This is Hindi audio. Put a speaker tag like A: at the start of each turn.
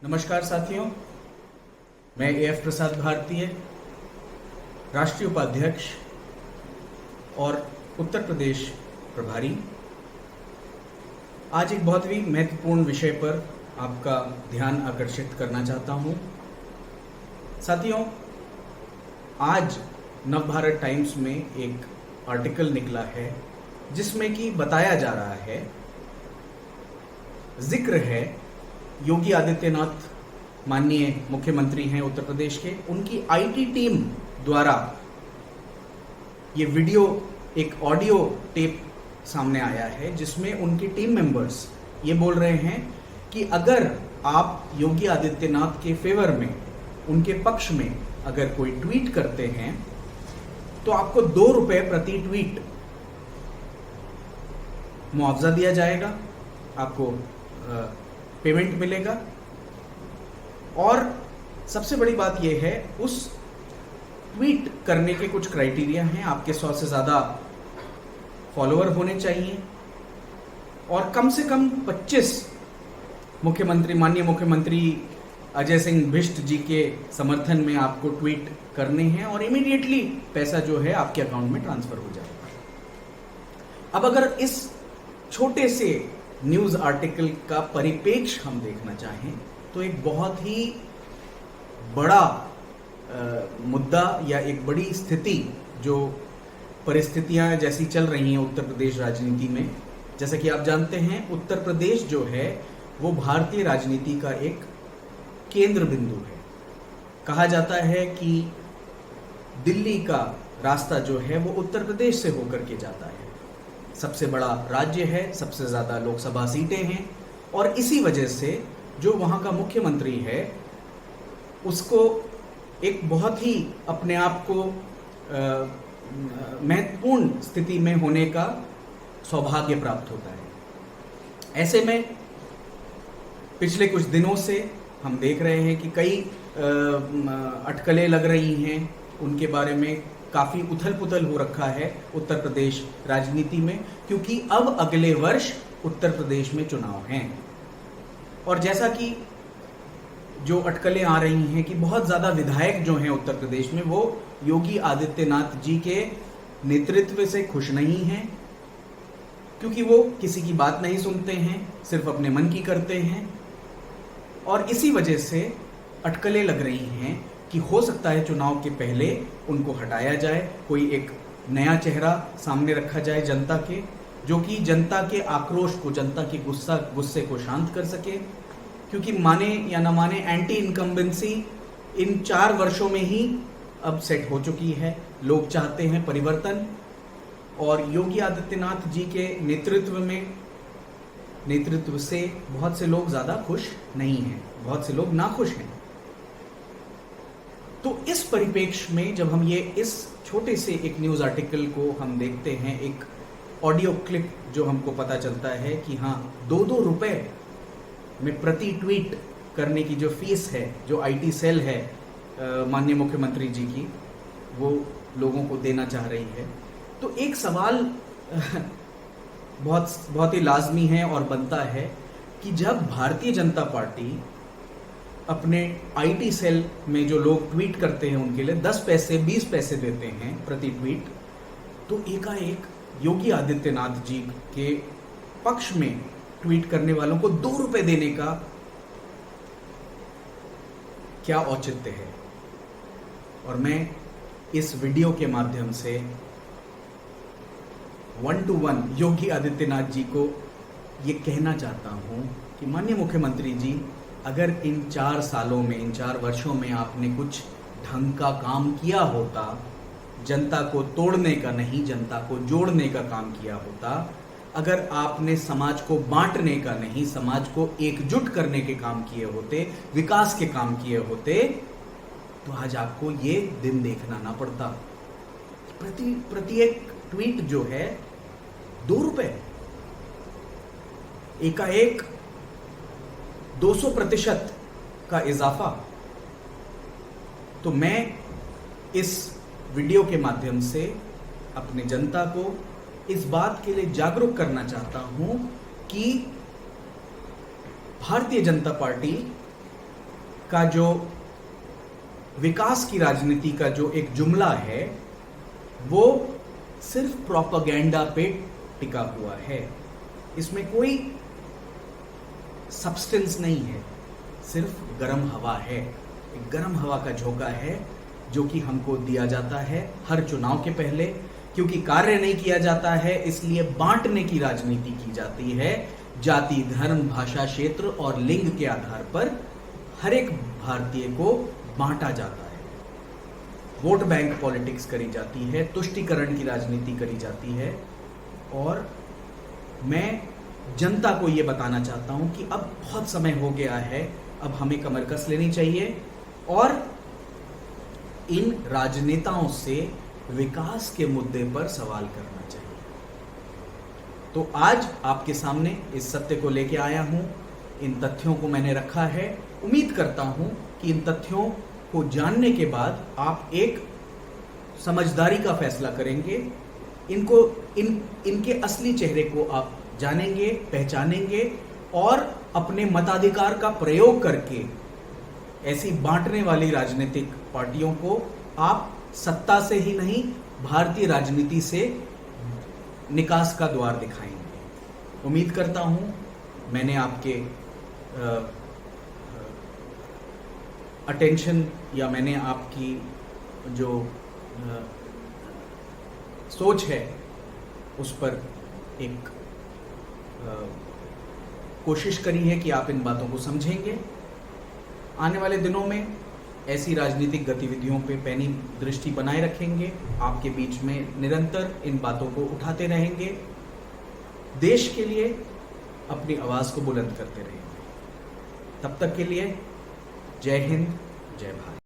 A: नमस्कार साथियों, मैं AF प्रसाद भारतीय, राष्ट्रीय उपाध्यक्ष और उत्तर प्रदेश प्रभारी। आज एक बहुत ही महत्वपूर्ण विषय पर आपका ध्यान आकर्षित करना चाहता हूं। साथियों, आज नवभारत टाइम्स में एक आर्टिकल निकला है जिसमें कि बताया जा रहा है, जिक्र है योगी आदित्यनाथ माननीय मुख्यमंत्री हैं उत्तर प्रदेश के, उनकी IT टीम द्वारा ये वीडियो, एक ऑडियो टेप सामने आया है जिसमें उनकी टीम मेंबर्स ये बोल रहे हैं कि अगर आप योगी आदित्यनाथ के फेवर में, उनके पक्ष में अगर कोई ट्वीट करते हैं तो आपको 2 रुपए प्रति ट्वीट मुआवजा दिया जाएगा, आपको पेमेंट मिलेगा। और सबसे बड़ी बात यह है, उस ट्वीट करने के कुछ क्राइटेरिया हैं। आपके 100 से ज़्यादा फॉलोअर होने चाहिए और कम से कम 25 माननीय मुख्यमंत्री अजय सिंह बिष्ट जी के समर्थन में आपको ट्वीट करने हैं और इमीडिएटली पैसा जो है आपके अकाउंट में ट्रांसफर हो जाएगा। अब अगर इस छोटे से न्यूज़ आर्टिकल का परिप्रेक्ष्य हम देखना चाहें तो एक बहुत ही बड़ा मुद्दा या एक बड़ी स्थिति, जो परिस्थितियां जैसी चल रही हैं उत्तर प्रदेश राजनीति में, जैसा कि आप जानते हैं उत्तर प्रदेश जो है वो भारतीय राजनीति का एक केंद्र बिंदु है। कहा जाता है कि दिल्ली का रास्ता जो है वो उत्तर प्रदेश से होकर के जाता है। सबसे बड़ा राज्य है, सबसे ज़्यादा लोकसभा सीटें हैं और इसी वजह से जो वहाँ का मुख्यमंत्री है उसको एक बहुत ही अपने आप को महत्वपूर्ण स्थिति में होने का सौभाग्य प्राप्त होता है। ऐसे में पिछले कुछ दिनों से हम देख रहे हैं कि कई अटकलें लग रही हैं, उनके बारे में काफ़ी उथल पुथल हो रखा है उत्तर प्रदेश राजनीति में, क्योंकि अब अगले वर्ष उत्तर प्रदेश में चुनाव हैं। और जैसा कि जो अटकलें आ रही हैं कि बहुत ज़्यादा विधायक जो हैं उत्तर प्रदेश में वो योगी आदित्यनाथ जी के नेतृत्व से खुश नहीं हैं, क्योंकि वो किसी की बात नहीं सुनते हैं, सिर्फ अपने मन की करते हैं। और इसी वजह से अटकलें लग रही हैं कि हो सकता है चुनाव के पहले उनको हटाया जाए, कोई एक नया चेहरा सामने रखा जाए जनता के, जो कि जनता के आक्रोश को, जनता के गुस्से को शांत कर सके। क्योंकि माने या ना माने एंटी इनकम्बेंसी इन 4 वर्षों में ही अब सेट हो चुकी है। लोग चाहते हैं परिवर्तन और योगी आदित्यनाथ जी के नेतृत्व से बहुत से लोग ज़्यादा खुश नहीं हैं, बहुत से लोग नाखुश हैं। तो इस परिप्रेक्ष्य में जब हम ये इस छोटे से एक न्यूज़ आर्टिकल को हम देखते हैं, एक ऑडियो क्लिप जो हमको पता चलता है कि हाँ 2-2 रुपए में प्रति ट्वीट करने की जो फीस है, जो IT सेल है माननीय मुख्यमंत्री जी की, वो लोगों को देना चाह रही है। तो एक सवाल बहुत ही लाजमी है और बनता है कि जब भारतीय जनता पार्टी अपने IT सेल में जो लोग ट्वीट करते हैं उनके लिए 10 पैसे 20 पैसे देते हैं प्रति ट्वीट, तो एकाएक योगी आदित्यनाथ जी के पक्ष में ट्वीट करने वालों को 2 रुपए देने का क्या औचित्य है। और मैं इस वीडियो के माध्यम से 1 to 1 योगी आदित्यनाथ जी को ये कहना चाहता हूं कि माननीय मुख्यमंत्री जी, अगर इन 4 सालों में, इन 4 वर्षों में आपने कुछ ढंग का काम किया होता, जनता को तोड़ने का नहीं जनता को जोड़ने का काम किया होता, अगर आपने समाज को बांटने का नहीं समाज को एकजुट करने के काम किए होते, विकास के काम किए होते, तो आज आपको ये दिन देखना ना पड़ता। प्रति एक ट्वीट जो है 2 रुपए, एकाएक 200% का इजाफा। तो मैं इस वीडियो के माध्यम से अपने जनता को इस बात के लिए जागरूक करना चाहता हूं कि भारतीय जनता पार्टी का जो विकास की राजनीति का जो एक जुमला है वो सिर्फ प्रोपेगेंडा पे टिका हुआ है। इसमें कोई सब्सटेंस नहीं है, सिर्फ गर्म हवा है। एक गर्म हवा का झोंका है जो कि हमको दिया जाता है हर चुनाव के पहले, क्योंकि कार्य नहीं किया जाता है इसलिए बांटने की राजनीति की जाती है। जाति, धर्म, भाषा, क्षेत्र और लिंग के आधार पर हर एक भारतीय को बांटा जाता है। वोट बैंक पॉलिटिक्स करी जाती है, तुष्टीकरण की राजनीति करी जाती है। और मैं जनता को यह बताना चाहता हूं कि अब बहुत समय हो गया है, अब हमें कमर कस लेनी चाहिए और इन राजनेताओं से विकास के मुद्दे पर सवाल करना चाहिए। तो आज आपके सामने इस सत्य को लेके आया हूं, इन तथ्यों को मैंने रखा है। उम्मीद करता हूं कि इन तथ्यों को जानने के बाद आप एक समझदारी का फैसला करेंगे। इनके असली चेहरे को आप जानेंगे, पहचानेंगे और अपने मताधिकार का प्रयोग करके ऐसी बांटने वाली राजनीतिक पार्टियों को आप सत्ता से ही नहीं, भारतीय राजनीति से निकास का द्वार दिखाएंगे। उम्मीद करता हूं मैंने आपके अटेंशन या मैंने आपकी जो सोच है उस पर एक कोशिश करी है कि आप इन बातों को समझेंगे। आने वाले दिनों में ऐसी राजनीतिक गतिविधियों पे पैनी दृष्टि बनाए रखेंगे, आपके बीच में निरंतर इन बातों को उठाते रहेंगे, देश के लिए अपनी आवाज को बुलंद करते रहेंगे। तब तक के लिए जय हिंद, जय भारत।